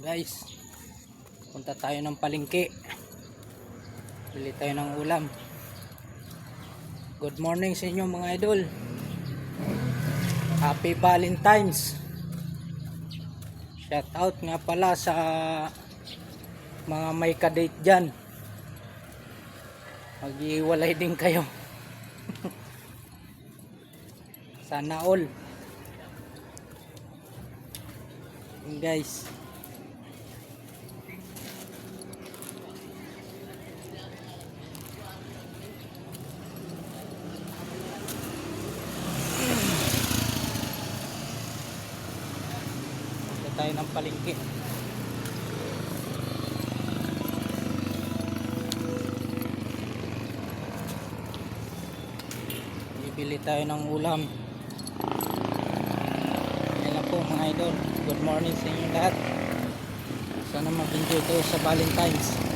Guys, punta tayo ng palengke, bili tayo ng ulam. Good morning sa inyo mga idol. Happy Valentine's. Shout out nga pala sa mga may kadate dyan. Mag-iwalay din kayo. Sana all. Guys, tayo ng palengke. Bibili tayo ng ulam. Yan lang po mga idol. Good morning sa inyo lahat. Sana mag-enjoy kayo sa Valentine's.